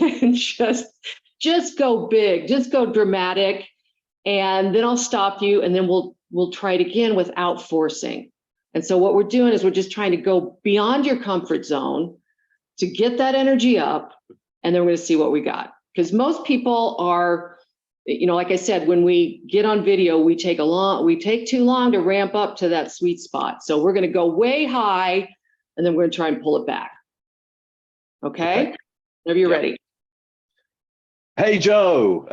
and just go big, just go dramatic. And then I'll stop you, and then we'll try it again without forcing. And so what we're doing is we're just trying to go beyond your comfort zone to get that energy up, and then we're going to see what we got. Because most people are, like I said, when we get on video, we take too long to ramp up to that sweet spot. So we're going to go way high, and then we're going to try and pull it back. Okay? Whenever you're ready. Hey, Joe,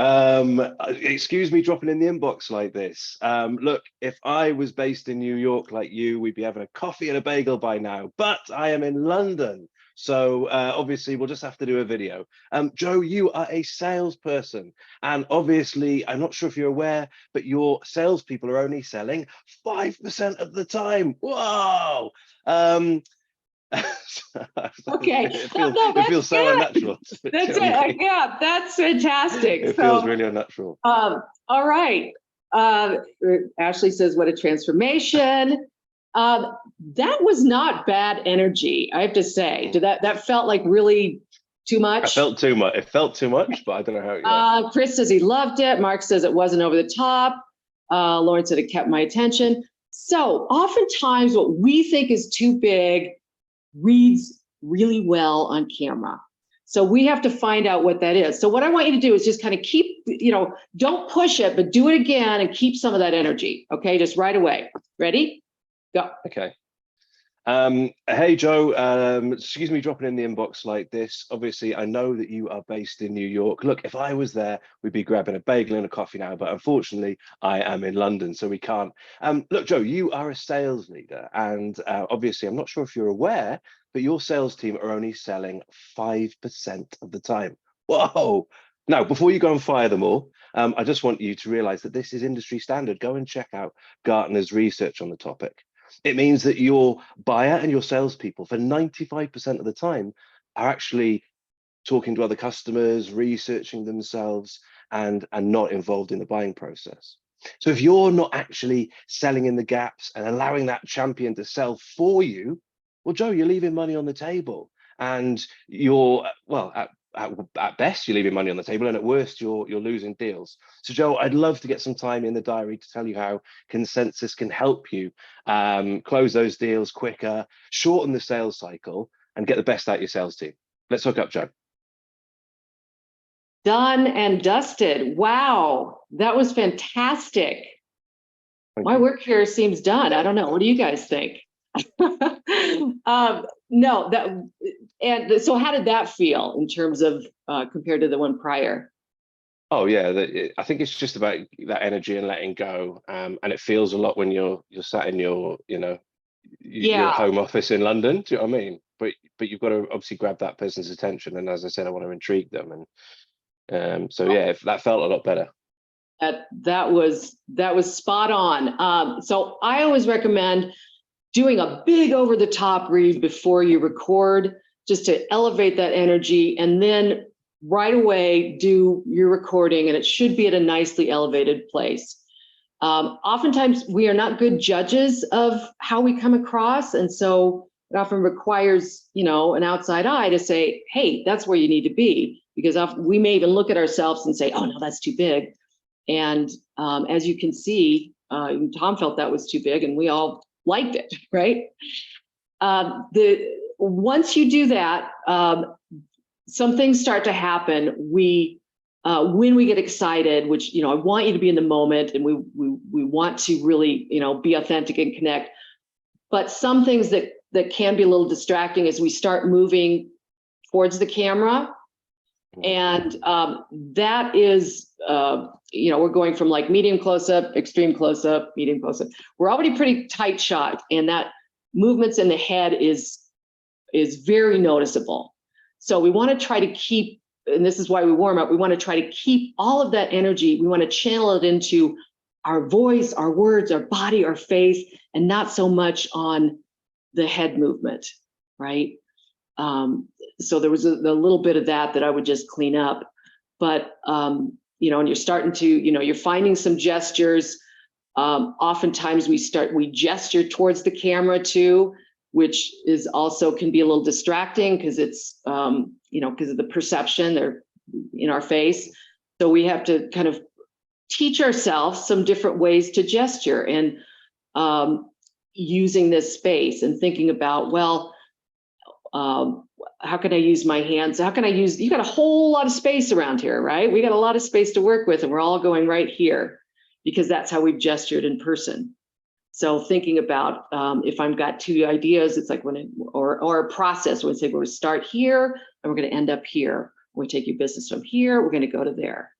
excuse me dropping in the inbox like this. Look, if I was based in New York like you, we'd be having a coffee and a bagel by now, but I am in London. So obviously we'll just have to do a video. Joe, you are a salesperson, and obviously, I'm not sure if you're aware, but your salespeople are only selling 5% of the time. Whoa! Okay, it feels so unnatural. That's it. Yeah, that's fantastic. It feels really unnatural. All right. Ashley says, what a transformation. That was not bad energy, I have to say. That felt like really too much? I felt too much. It felt too much, but I don't know how. Chris says he loved it. Mark says it wasn't over the top. Lauren said it kept my attention. So oftentimes what we think is too big reads really well on camera. So we have to find out what that is. So what I want you to do is just kind of keep, don't push it, but do it again and keep some of that energy. Okay, just right away. Ready? Go. Okay. Hey Joe, excuse me dropping in the inbox like this. Obviously, I know that you are based in New York. Look, if I was there, we'd be grabbing a bagel and a coffee now, but unfortunately, I am in London, so we can't. Look, Joe, you are a sales leader, and obviously, I'm not sure if you're aware, but your sales team are only selling 5% of the time. Whoa! Now, before you go and fire them all, I just want you to realize that this is industry standard. Go and check out Gartner's research on the topic. It means that your buyer and your salespeople, for 95% of the time, are actually talking to other customers, researching themselves, and not involved in the buying process. So if you're not actually selling in the gaps and allowing that champion to sell for you, well, Joe, you're leaving money on the table, and you're, well, at best, you're leaving money on the table, and at worst, you're losing deals. So, Joe, I'd love to get some time in the diary to tell you how Consensus can help you close those deals quicker, shorten the sales cycle, and get the best out of your sales team. Let's hook up, Joe. Done and dusted. Wow, that was fantastic. My work here seems done. I don't know. What do you guys think? No, and so how did that feel in terms of compared to the one prior? Oh yeah, I think it's just about that energy and letting go, and it feels a lot when you're sat in your your home office in London. Do you know what I mean? But you've got to obviously grab that person's attention, and as I said, I want to intrigue them, and so yeah, that felt a lot better. That was spot on. So I always recommend doing a big over the top read before you record, just to elevate that energy, and then right away do your recording, and it should be at a nicely elevated place. Oftentimes we are not good judges of how we come across, and so it often requires, an outside eye to say, hey, that's where you need to be, because we may even look at ourselves and say, oh no, that's too big. And as you can see, Tom felt that was too big, and we all liked it, right? Once you do that, some things start to happen. When we get excited, which I want you to be in the moment, and we want to really be authentic and connect. But some things that can be a little distracting as we start moving towards the camera, and that is we're going from like medium close up, extreme close up, medium close up. We're already pretty tight shot, and that movements in the head is very noticeable. So we want to try to keep, and this is why we warm up, we want to try to keep all of that energy. We want to channel it into our voice, our words, our body, our face, and not so much on the head movement, right? So there was a little bit of that I would just clean up. But, and you're starting to, you're finding some gestures. Oftentimes we gesture towards the camera too, which is also can be a little distracting because it's, because of the perception they're in our face. So we have to kind of teach ourselves some different ways to gesture, and using this space and thinking about, well, how can I use my hands? How can I use, you got a whole lot of space around here, right? We got a lot of space to work with, and we're all going right here because that's how we've gestured in person. So thinking about if I've got two ideas, it's like or a process when we say we're going to start here and we're going to end up here. We take your business from here, we're going to go to there.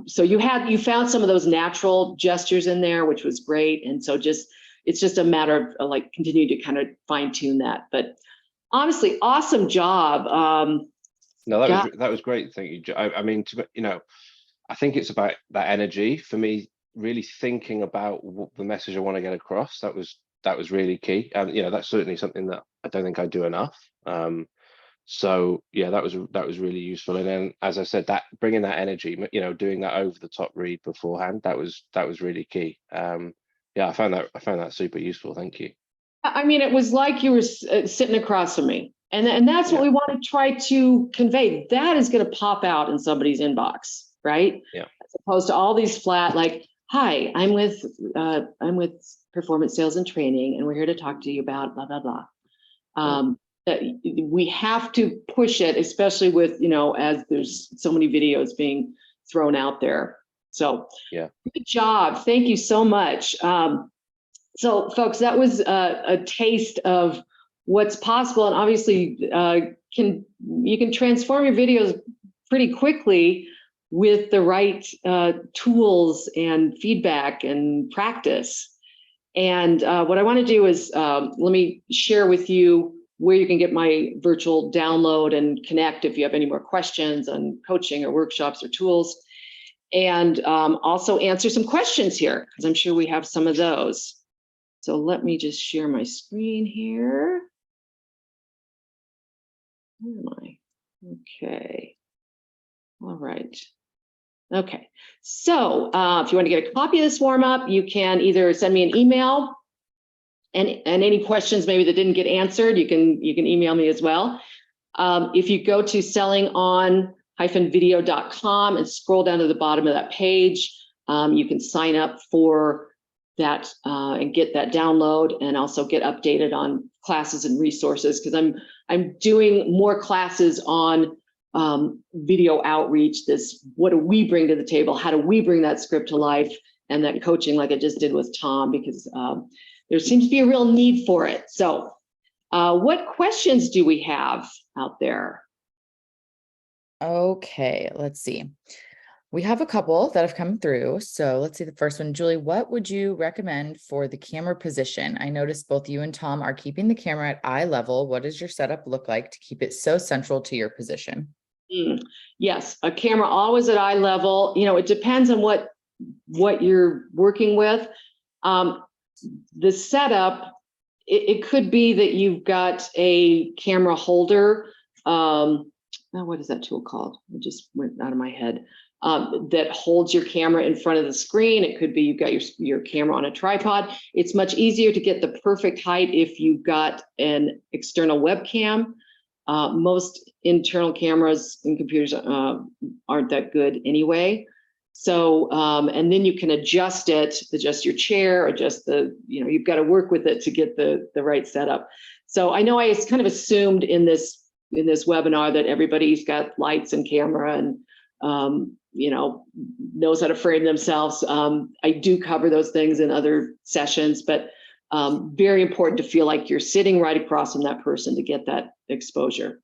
So you found some of those natural gestures in there, which was great. And so it's just a matter of like continuing to kind of fine tune that. But honestly, awesome job. No, that was great. Thank you. I mean, I think it's about that energy for me. Really thinking about what the message I want to get across. That was really key. And that's certainly something that I don't think I do enough. So yeah, that was really useful. And then, as I said, that bringing that energy, doing that over the top read beforehand, that was really key. Yeah, I found that super useful. Thank you. I mean, it was like you were sitting across from me, and that's what we want to try to convey. That is going to pop out in somebody's inbox, right? Yeah. As opposed to all these flat, like, hi, I'm with Performance Sales and Training, and we're here to talk to you about blah blah blah. We have to push it, especially with as there's so many videos being thrown out there. So yeah, good job. Thank you so much. So folks, that was a taste of what's possible. And obviously you can transform your videos pretty quickly with the right tools and feedback and practice. And what I want to do is let me share with you where you can get my virtual download and connect if you have any more questions on coaching or workshops or tools. And also answer some questions here, because I'm sure we have some of those. So let me just share my screen here. Where am I? Okay. All right. Okay. So if you want to get a copy of this warm-up, you can either send me an email and any questions maybe that didn't get answered, you can email me as well. If you go to sellingon-video.com and scroll down to the bottom of that page, you can sign up for that and get that download, and also get updated on classes and resources, because I'm doing more classes on video outreach. This, what do we bring to the table? How do we bring that script to life? And that coaching, like I just did with Tom, because there seems to be a real need for it. So what questions do we have out there? Okay, let's see. We have a couple that have come through. So let's see the first one. Julie, what would you recommend for the camera position? I noticed both you and Tom are keeping the camera at eye level. What does your setup look like to keep it so central to your position? Yes, a camera always at eye level. You know, it depends on what you're working with. The setup, it could be that you've got a camera holder. What is that tool called? It just went out of my head. That holds your camera in front of the screen. It could be you've got your camera on a tripod. It's much easier to get the perfect height if you've got an external webcam. Most internal cameras in computers aren't that good anyway. So, and then you can adjust your chair, adjust you've got to work with it to get the right setup. So I know I kind of assumed in this webinar that everybody's got lights and camera and knows how to frame themselves. I do cover those things in other sessions, but very important to feel like you're sitting right across from that person to get that exposure.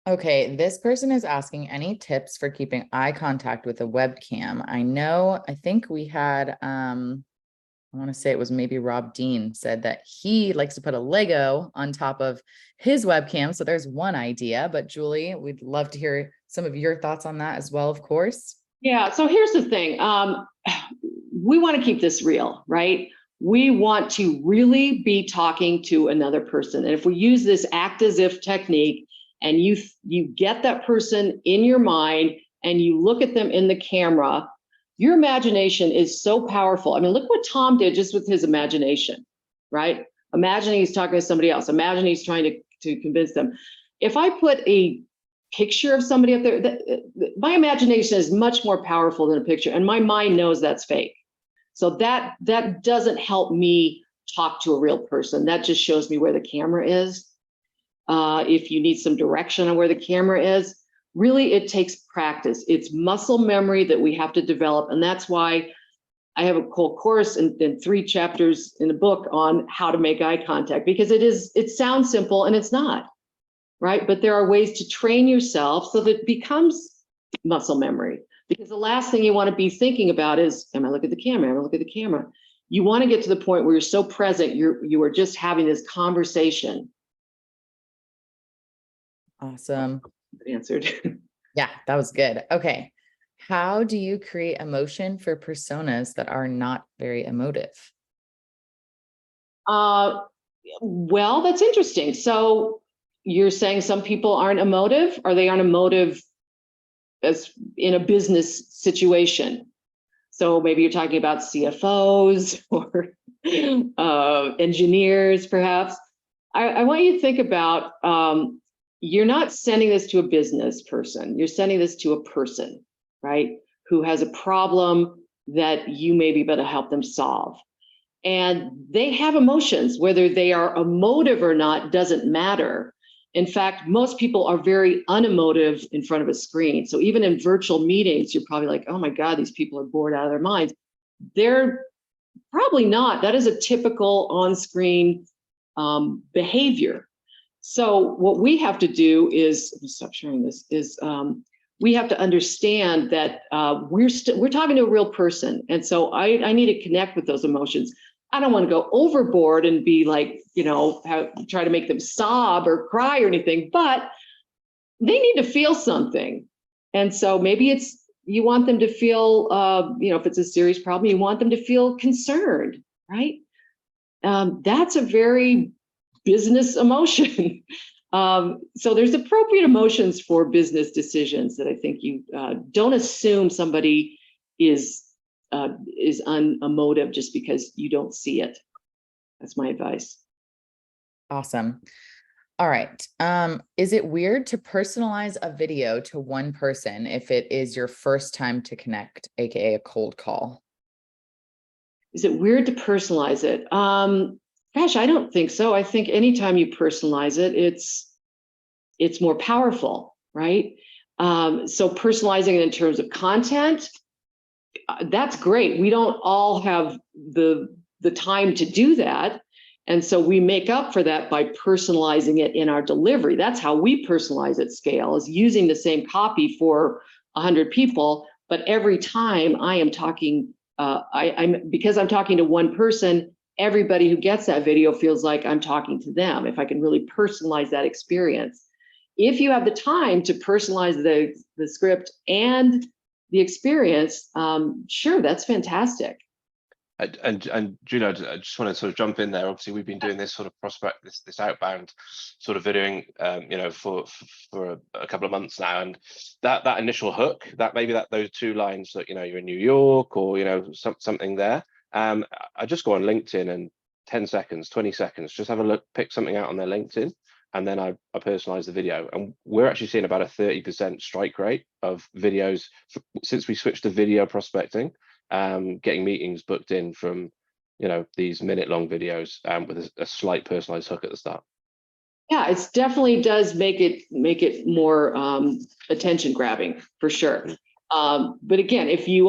Okay, this person is asking any tips for keeping eye contact with a webcam. I think we had, I want to say it was maybe Rob Dean said that he likes to put a Lego on top of his webcam. So there's one idea, but Julie, we'd love to hear some of your thoughts on that as well, of course. Yeah, so here's the thing. We want to keep this real, right? We want to really be talking to another person. And if we use this act as if technique, and you get that person in your mind and you look at them in the camera, your imagination is so powerful. I mean, look what Tom did just with his imagination, right? Imagining he's talking to somebody else. Imagine he's trying to convince them. If I put a picture of somebody up there, my imagination is much more powerful than a picture, and my mind knows that's fake. So that doesn't help me talk to a real person. That just shows me where the camera is. If you need some direction on where the camera is, really it takes practice. It's muscle memory that we have to develop. And that's why I have a whole course and 3 chapters in the book on how to make eye contact, because it sounds simple and it's not, right? But there are ways to train yourself so that it becomes muscle memory, because the last thing you want to be thinking about is, am I looking at the camera? Am I looking at the camera? You want to get to the point where you're so present, you are just having this conversation. Awesome. Answered. Yeah, that was good. Okay. How do you create emotion for personas that are not very emotive? Well, that's interesting. So you're saying some people aren't emotive? Are they aren't emotive as in a business situation? So maybe you're talking about CFOs or engineers, perhaps. I want you to think about, you're not sending this to a business person. You're sending this to a person, right? Who has a problem that you may be able to help them solve. And they have emotions, whether they are emotive or not, doesn't matter. In fact, most people are very unemotive in front of a screen. So even in virtual meetings, you're probably like, oh my God, these people are bored out of their minds. They're Probably not. That is a typical on-screen behavior. So what we have to do is, let me stop sharing this, is we have to understand that we're talking to a real person. And so I need to connect with those emotions. I don't want to go overboard and be like, try to make them sob or cry or anything, but they need to feel something. And so maybe you want them to feel, if it's a serious problem, you want them to feel concerned, right? That's a very business emotion. So there's appropriate emotions for business decisions that I think you don't assume somebody is unemotive just because you don't see it. That's my advice. Awesome. All right. Is it weird to personalize a video to one person if it is your first time to connect, aka a cold call? Is it weird to personalize it? Gosh, I don't think so. I think anytime you personalize it, it's more powerful, right? So personalizing it in terms of content, that's great. We don't all have the time to do that. And so we make up for that by personalizing it in our delivery. That's how we personalize at scale, is using the same copy for 100 people. But every time I am talking, because I'm talking to one person, everybody who gets that video feels like I'm talking to them, if I can really personalize that experience. If you have the time to personalize the script and the experience, sure, that's fantastic. And Julia, I just want to sort of jump in there. Obviously, we've been doing this sort of this outbound sort of videoing, for a couple of months now, and that initial hook, those two lines that you're in New York or something there. I just go on LinkedIn and 10 seconds, 20 seconds, just have a look, pick something out on their LinkedIn, and then I personalize the video. And we're actually seeing about a 30% strike rate of videos since we switched to video prospecting. Getting meetings booked in from these minute-long videos with a slight personalized hook at the start. Yeah, it definitely does make it more attention grabbing for sure. But again, if you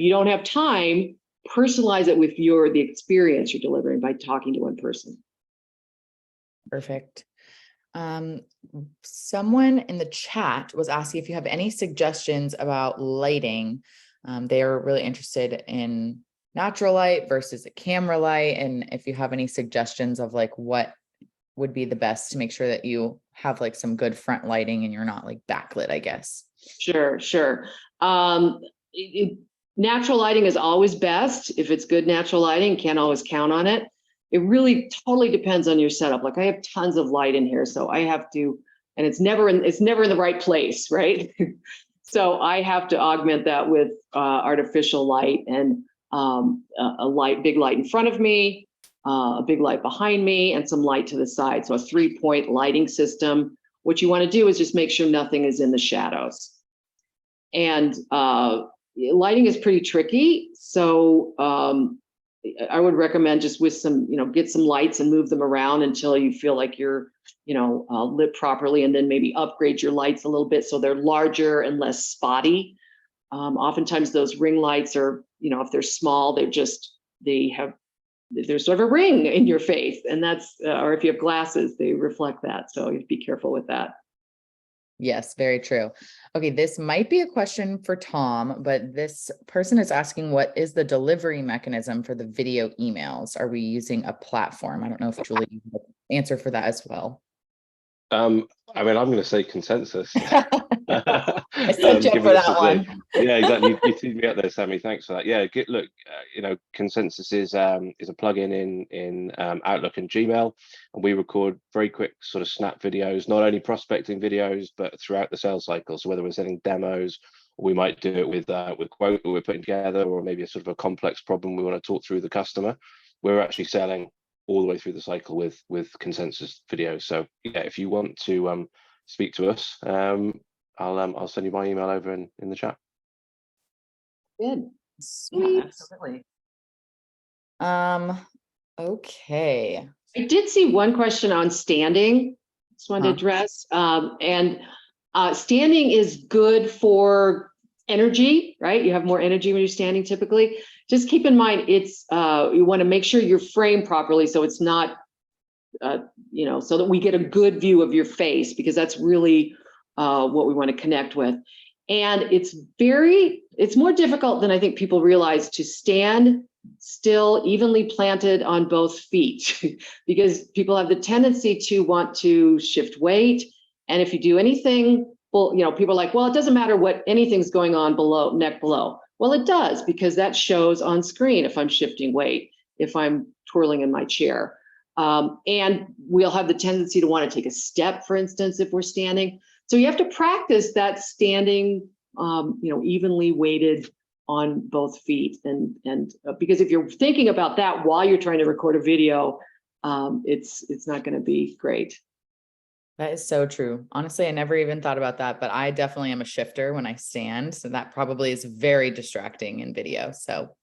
don't have time, personalize it with the experience you're delivering by talking to one person. Perfect. Someone in the chat was asking if you have any suggestions about lighting. They are really interested in natural light versus a camera light, and if you have any suggestions of like what would be the best to make sure that you have like some good front lighting and you're not like backlit, I guess. Sure. Natural lighting is always best. If it's good natural lighting, can't always count on it. It really totally depends on your setup. Like I have tons of light in here, so I have to, and it's never in the right place, right? So I have to augment that with artificial light and big light in front of me, a big light behind me, and some light to the side. So a 3-point lighting system. What you want to do is just make sure nothing is in the shadows. And lighting is pretty tricky. So I would recommend just with some, get some lights and move them around until you feel like you're lit properly, and then maybe upgrade your lights a little bit so they're larger and less spotty. Oftentimes those ring lights are, if they're small, there's sort of a ring in your face, and that's, or if you have glasses, they reflect that. So you have to be careful with that. Yes, very true. Okay, this might be a question for Tom, but this person is asking, what is the delivery mechanism for the video emails? Are we using a platform? I don't know if Julie can answer for that as well. I'm going to say consensus. I set you up for that one. Yeah, exactly. You teed me up there, Sammy. Thanks for that. Yeah, look, consensus is a plugin in Outlook and Gmail, and we record very quick sort of snap videos, not only prospecting videos, but throughout the sales cycle. So whether we're sending demos, or we might do it with quote that we're putting together, or maybe a sort of a complex problem we want to talk through the customer, we're actually selling all the way through the cycle with consensus videos. So yeah, if you want to speak to us, I'll send you my email over in the chat. Good. Sweet. Yeah, absolutely. Okay. I did see one question on standing. Just wanted to address. And standing is good for energy, right? You have more energy when you're standing typically. just keep in mind, it's, you want to make sure you're framed properly so it's not, so that we get a good view of your face, because that's really what we want to connect with. And it's more difficult than I think people realize to stand still, evenly planted on both feet, because people have the tendency to want to shift weight. And if you do anything, well, people are like, well, it doesn't matter what anything's going on below, neck below. Well, it does, because that shows on screen if I'm shifting weight, if I'm twirling in my chair. And we'll have the tendency to want to take a step, for instance, if we're standing. So you have to practice that standing, evenly weighted on both feet. And because if you're thinking about that while you're trying to record a video, it's not going to be great. That is so true. Honestly, I never even thought about that, but I definitely am a shifter when I stand. So that probably is very distracting in video. So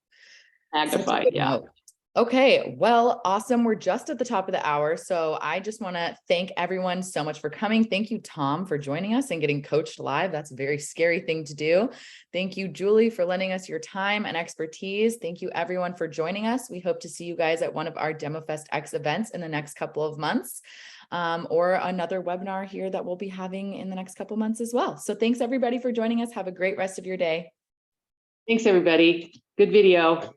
Magnified, yeah. note. Okay, well, awesome. We're just at the top of the hour. So I just want to thank everyone so much for coming. Thank you, Tom, for joining us and getting coached live. That's a very scary thing to do. Thank you, Julie, for lending us your time and expertise. Thank you, everyone, for joining us. We hope to see you guys at one of our DemoFest X events in the next couple of months, or another webinar here that we'll be having in the next couple of months as well. So thanks, everybody, for joining us. Have a great rest of your day. Thanks, everybody. Good video.